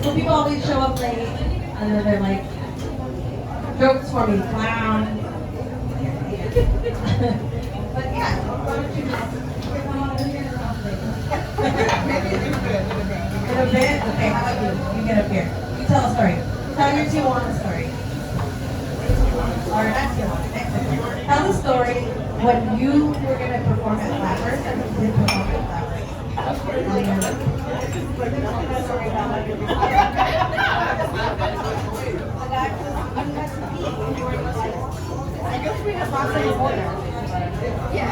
So people always show up late, and then they're like, jokes for me, clown. But yeah, why don't you just get them on in here or something? In a bit? Okay, how about you? You get up here. You tell a story. Tell your Tijuana story. Or not Tijuana, Mexico. Tell the story when you were going to perform at Flappers and you did perform at Flappers. I guess we have lots of water. Yeah.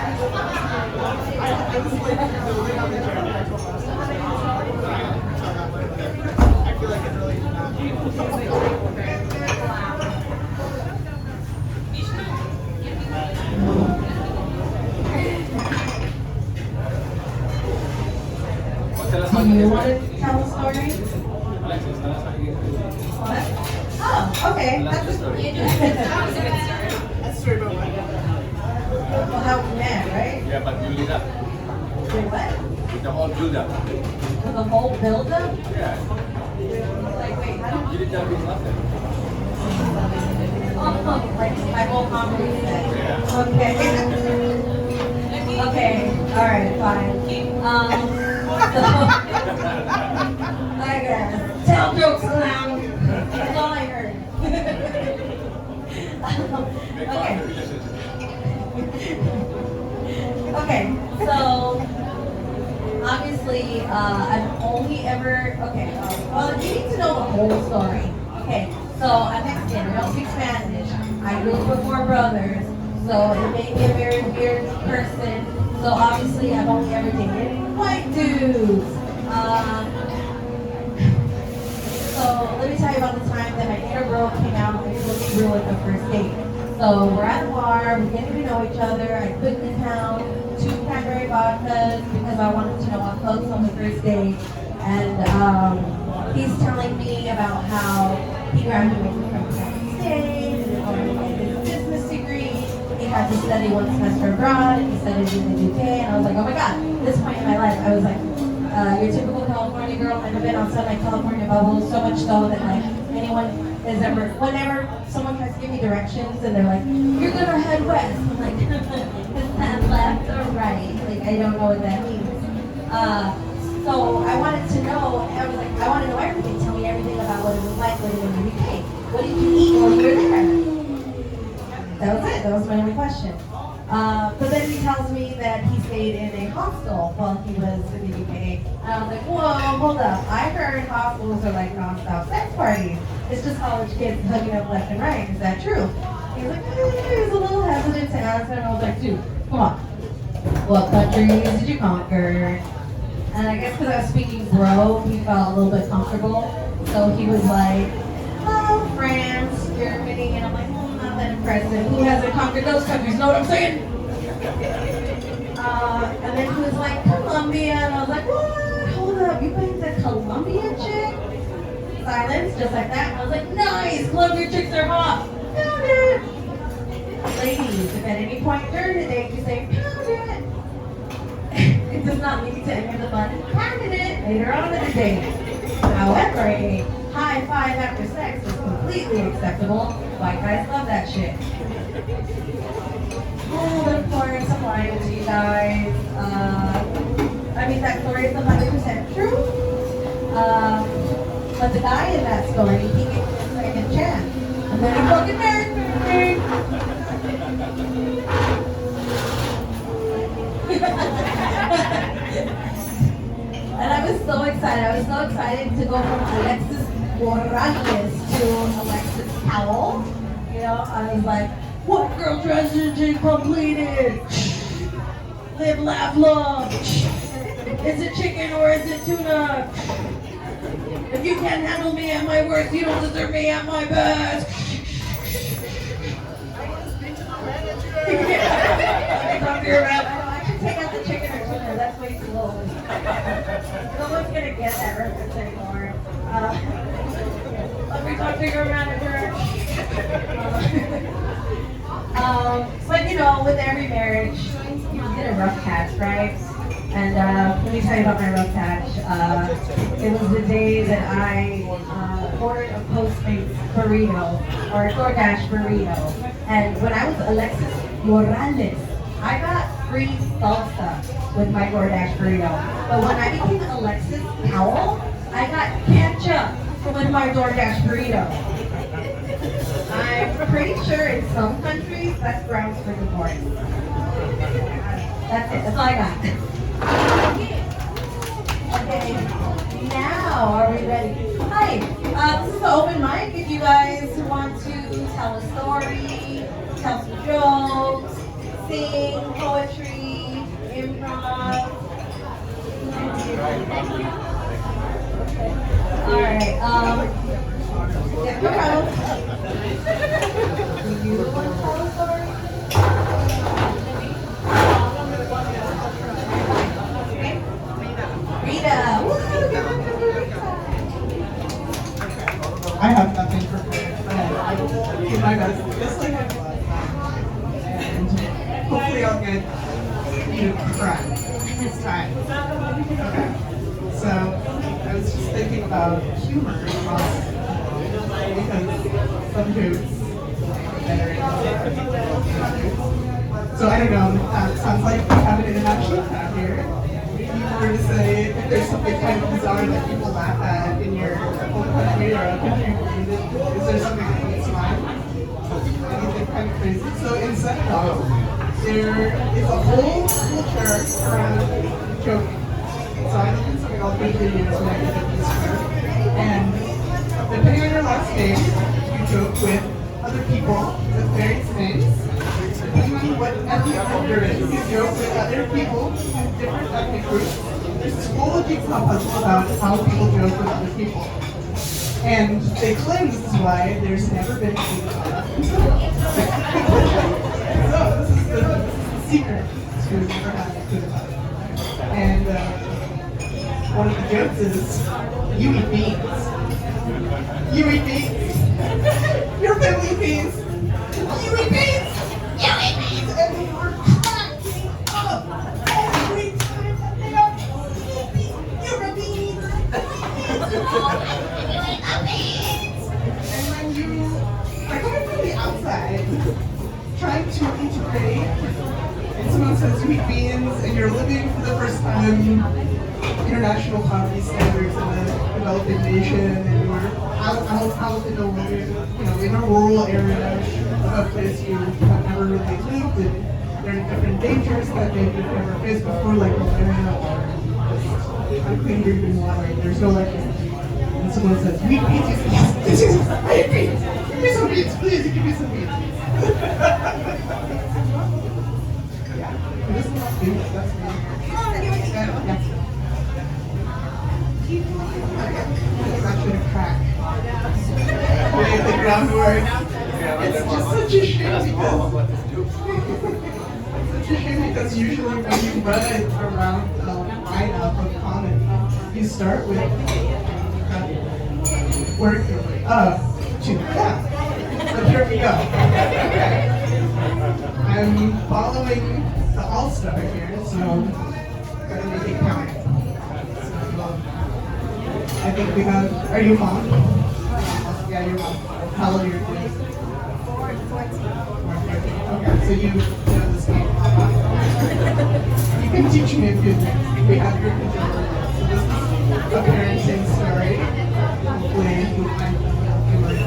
Do you want to tell a story? What? Oh, okay. That's a story. That's true, but what? Well, how we met, right? Yeah, but you lit up. Wait, what? With the whole build up. For the whole build-up? Yeah. Like, wait, I don't... You didn't tell me nothing. Oh, like my whole comedy set. Yeah. Okay. Okay, alright, fine. So, I guess. Tell jokes now. That's all I heard. Okay. Okay, so obviously I've only ever, okay, well you need to know the whole story. Okay, so I'm Mexican, I don't speak Spanish. I grew up with four brothers, so it made me a very weird person. So obviously I've only ever dated white dudes. So let me tell you about the time that my inner girl came out and took me through like the first date. So we're at a bar, we're getting to know each other. I quickly found 2 cranberry vodkas because I wanted to know what clothes on the first date. And he's telling me about how he graduated from Penn State and already got his business degree. He had to study 1 semester abroad and he studied in the UK. And I was like, oh my God, this point in my life, I was like, your typical California girl. I've been on some like California bubbles, so much so that like anyone is ever, whenever someone tries to give me directions and they're like, you're gonna head west. I'm like, is that left or right? Like, I don't know what that means. So I wanted to know, I was like, I want to know everything. Tell me everything about what it was like living in the UK. What did you eat while you were there? That was it. That was my only question. But then he tells me that he stayed in a hostel while he was in the UK. And I was like, whoa, hold up. I heard hostels are like non-stop sex parties. It's just college kids hooking up left and right. Is that true? He was like, he was a little hesitant to answer. And I was like, dude, come on. What countries did you conquer? And I guess because I was speaking bro, he felt a little bit comfortable. So he was like, oh, France, Germany. And I'm like, not that impressive. Who hasn't conquered those countries? Know what I'm saying? And then he was like, Colombia. And I was like, what? Hold up. You think the Colombia chick? Silence, just like that. And I was like, nice. Colombia chicks are hot. Pound it. Ladies, if at any point during the day you say, pound it, it does not lead to any of the fun. Pounded it later on in the day. However, a high five after sex is completely acceptable. White guys love that shit. Oh, but of course, I'm lying to you guys. I mean, that story is 100% true. But the guy in that story, he gave me a second chance. And then he fucking married me. And I was so excited. I was so excited to go from Alexis Morales to Alexis Powell. You know, I was like, what girl strategy completed? Live, laugh, love. Is it chicken or is it tuna? If you can't handle me at my worst, you don't deserve me at my best. Talk to your rep. I should take out the chicken or tuna. That's way too low. No one's gonna get that reference anymore. Let me talk to your manager. But you know, with every marriage, you get a rough patch, right? And let me tell you about my rough patch. It was the day that I ordered a Postmates burrito or a DoorDash burrito. And when I was Alexis Morales, I got free salsa with my DoorDash burrito. But when I became Alexis Powell, I got ketchup with my DoorDash burrito. I'm pretty sure in some countries that's grounds for divorce. That's it. That's all I got. Okay. Now, are we ready? Hi. This is the open mic. If you guys want to tell a story, tell some jokes, sing poetry, improv. All right. Yeah, no problem. Do you want to tell a story? Rita. Woo, come on, Rita. I have nothing prepared. I will do my best, just like I was last time. And hopefully I'll get you to cry this time. Okay. So I was just thinking about humor because some jokes better. So I don't know. It sounds like we have an international crowd here. If you were to say if there's something kind of bizarre that people laugh at in your home country or a country, is there something that comes to mind? Anything kind of crazy? So in Senegal, there is a whole culture around joking. So I live in Senegal for 3 years when I lived in Eastern. And depending on your last name, you joke with other people with various names. Depending on what ethnic group you're in, you joke with other people from different ethnic groups. There's this whole jigsaw puzzle about how people joke with other people. And they claim this is why there's never been a So this is the secret to never having a coup. And one of the jokes is, you eat beans. You eat beans. Your family eat beans. You eat beans. You eat beans. And they are cracking up every time that they are eating beans. You're a bean. And when you are coming from the outside, trying to integrate, and someone says you eat beans, and you're living for the first time international poverty standards in a developing nation, and you're out in a in a rural area of a place you have never really lived, and there are different dangers that maybe you've never faced before, like malaria or just unclean drinking water, and there's no electricity. And someone says, "We eat beans." You say, "Yes, I eat beans. Give me some beans, please. Give me some beans." Yeah, this is not beans. That's me. Yeah. It's actually a crack. Lay the groundwork. It's just such a shame because usually when you run around the lineup of comedy, you start with work your way up to yeah. So here we go. Okay. I'm following the all-star here, so gotta make it count. I think we have, are you mom? Yeah, your mom. How old are your kids? 4 and 14. Okay, so you know this game. You can teach me a few things. We have your controller. So this is a parenting story. Hopefully you can learn.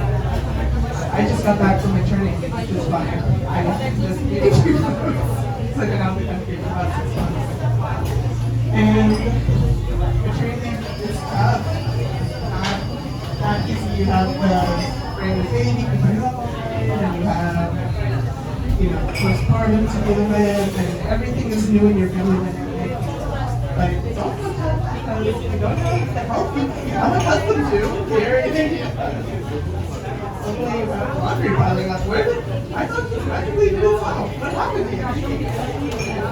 I just got back from my training, which is fine. I just needed to so I've been out of the country for about 6 months. And the training is tough. Not easy. You have the brand new baby, and you have, postpartum to deal with, and everything is new in your family dynamic. But it's also tough because you don't have the help you have a husband to here in India. Suddenly you have laundry piling up. Where did I thought you magically moved out? What happened here?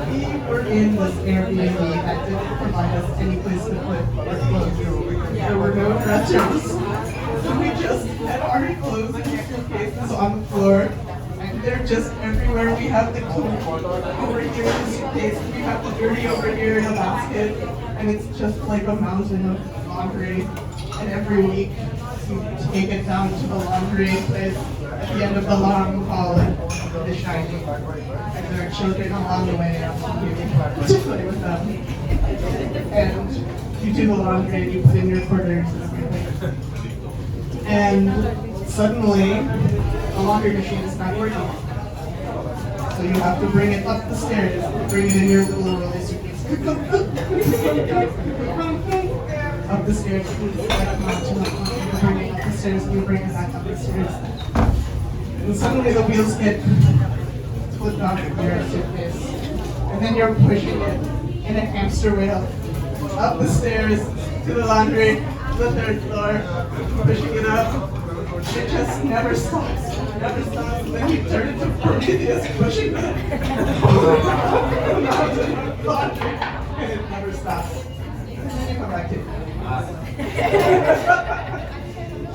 We were in this Airbnb that didn't provide us any place to put our clothes. There were no dressers. So we just had our clothes in suitcases on the floor, and they're just everywhere. We have the clean over here in the suitcase. We have the dirty over here in a basket. And it's just like a mountain of laundry. And every week, you take it down to the laundry place at the end of the long haul in The Shining. And there are children along the way to play with them. And you do the laundry and you put in your quarters and everything. And suddenly, the laundry machine is not working. So you have to bring it up the stairs, bring it in your little rolly suitcase. Up the stairs, you bring it up the stairs, and you bring it back up the stairs. And suddenly the wheels get flipped off of your suitcase. And then you're pushing it in a hamster wheel up the stairs to the laundry, to the third floor, pushing it up. It just never stops, never stops. And then you turn into Prometheus pushing the mountain of laundry, and it never stops. And then you come back to it.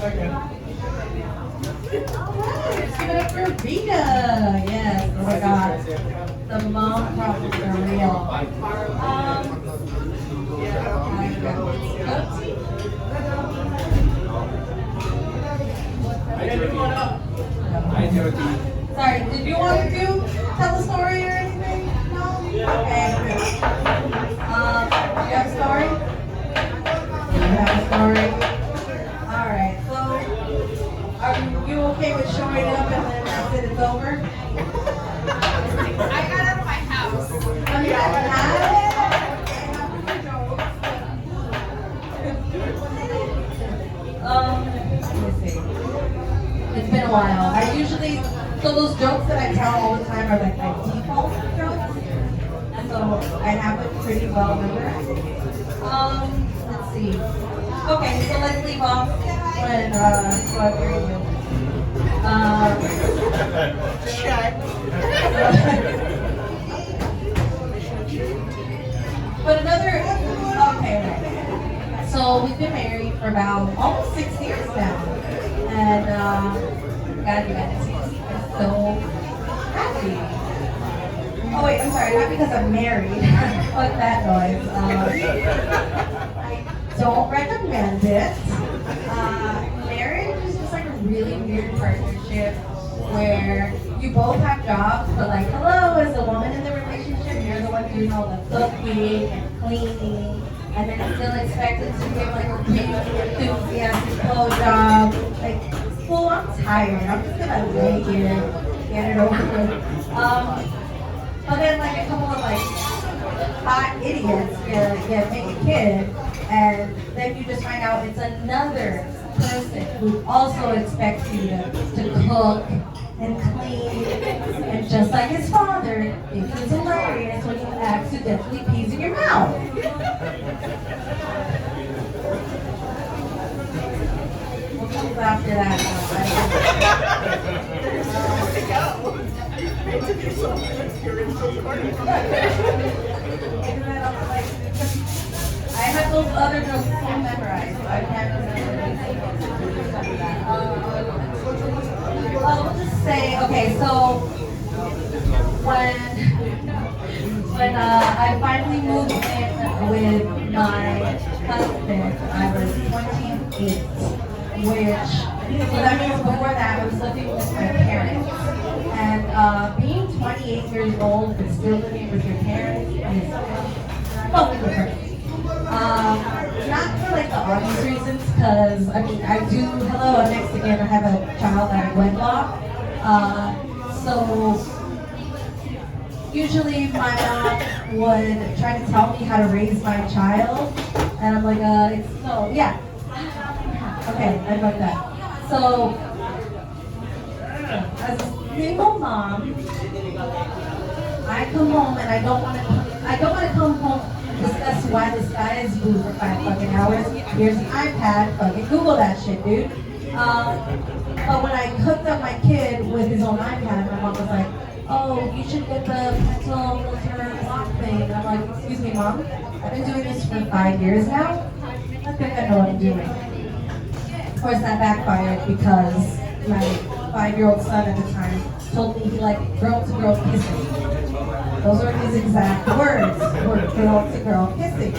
Okay. Alright, let's give it up for Vita. Yes, oh my god. The mom problems are real. Sorry, did you want to tell a story or anything? No? Okay, good. You have a story? You have a story? Alright, so are you okay with showing up and then that's it, it's over? I got out of my house. Oh, you have a hat? Let me see. It's been a while. So those jokes that I tell all the time are like my default jokes. So I have it pretty well memorized. Let's see. Okay, so let's leave off when, so I married you. But okay. So we've been married for about almost 6 years now. And, God, you guys, I'm so happy. Oh wait, I'm sorry, not because I'm married. Fuck that noise. I don't recommend it. Marriage is just like a really weird partnership where you both have jobs, but like, hello, as the woman in the relationship, you're the one doing all the cooking and cleaning, and then still expected to give like a really enthusiastic blowjob. Like, well, I'm tired. I'm just gonna lay here, get it over with. But then like a couple of like hot idiots make a kid, and then you just find out it's another person who also expects you to cook and clean, and just like his father, thinks it's hilarious when you accidentally pees in your mouth. What comes after that? I have those other jokes all memorized, so I can't remember anything. We'll just say, okay, so when I finally moved in with my husband, I was 28, which, so that means before that I was living with my parents. And being 28 years old and still living with your parents is fucking different. Not for like the obvious reasons, because I mean, I'm Mexican, I have a child out of wedlock. So usually my mom would try to tell me how to raise my child, and I'm like, yeah. Okay, I love that. So, as a single mom, I come home and I don't want to come home and discuss why the sky is blue for 5 fucking hours. Here's the iPad, fucking Google that shit, dude. But when I hooked up my kid with his own iPad, my mom was like, oh, you should get the pencil filter block thing. And I'm like, excuse me, Mom, I've been doing this for 5 years now. I think I know what I'm doing. Of course, that backfired because my 5-year-old son at the time told me he liked girl-to-girl kissing. Those are his exact words, were girl-to-girl kissing.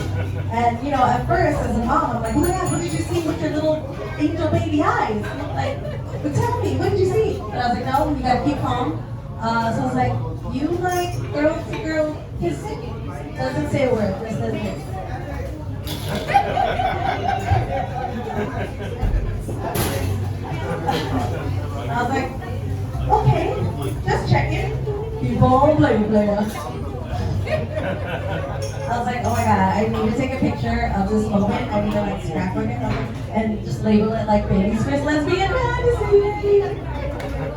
And you know, at first as a mom, I'm like, oh my God, what did you see with your little angel baby eyes? Like, but tell me, what did you see? And I was like, no, you gotta keep calm. So I was like, you like girl-to-girl kissing? Doesn't say a word, just says this. I was like, okay, just checking. Keep on playing, player. I was like, oh my God, I need to take a picture of this moment. I need to like scrapbook it and just label it like baby's first lesbian fantasy.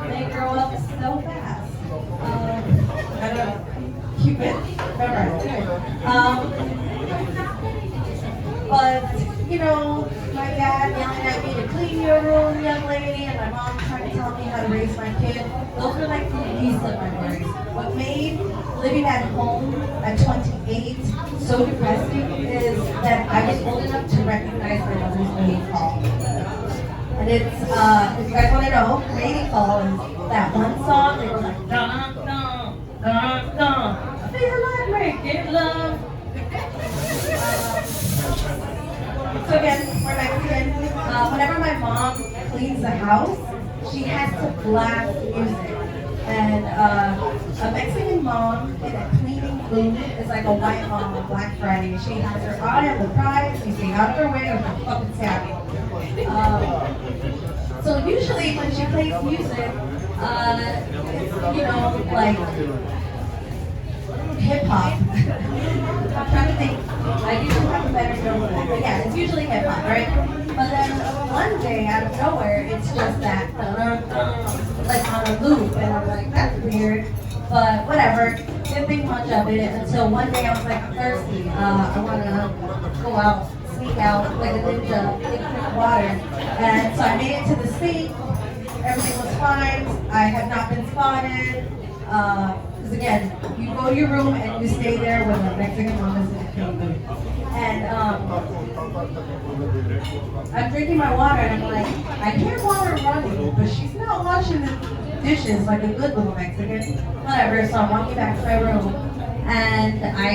They grow up so fast. I don't know. Cupid. But, you know, my dad yelling at me to clean your room, young lady, and my mom trying to tell me how to raise my kid. Those are like the least of my worries. What made living at home at 28 so depressing is that I was old enough to recognize my mother's mating call. And it's, if you guys want to know, mating call is that one song that goes like, dun, dun, dun, dun. I feel like making love. So again, we're Mexican. Whenever my mom cleans the house, she has to blast music. And a Mexican mom in a cleaning booth is like a white mom on Black Friday. She has her eye on the prize, she's staying out of her way, or she's fucking savvy. So usually when she plays music, it's, you know, like hip hop. I'm trying to think. I usually have a better feel for that. But yeah, it's usually hip hop, right? But then one day out of nowhere, it's just that like on a loop, and I'm like, that's weird. But whatever. Didn't think much of it until one day I was like, I'm thirsty. I want to go out, sneak out like a ninja, get a drink of water. And so I made it to the sink. Everything was fine. I have not been spotted. Because again, you go to your room and you stay there when the Mexican mom is in the kitchen. And I'm drinking my water and I'm like, I hear water running, but she's not washing the dishes like a good little Mexican. Whatever, so I'm walking back to my room and I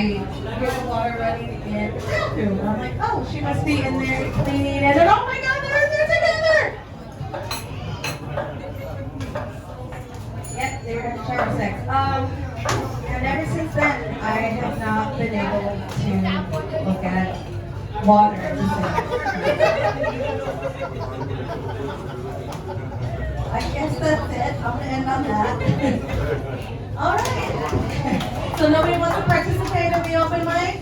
hear the water running in the bathroom. And I'm like, oh, she must be in there cleaning, and then oh my God, they're together! Yep, they were having shower sex. And ever since then, I have not been able to look at water. I guess that's it. I'm gonna end on that. All right. So nobody wants to participate in the open mic?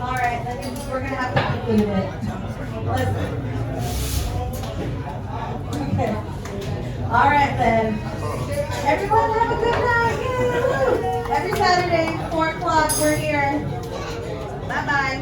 All right, then we're gonna have to conclude it. Listen. Okay. All right then. Everyone have a good night. Yay! Every Saturday, 4 o'clock, we're here. Bye-bye.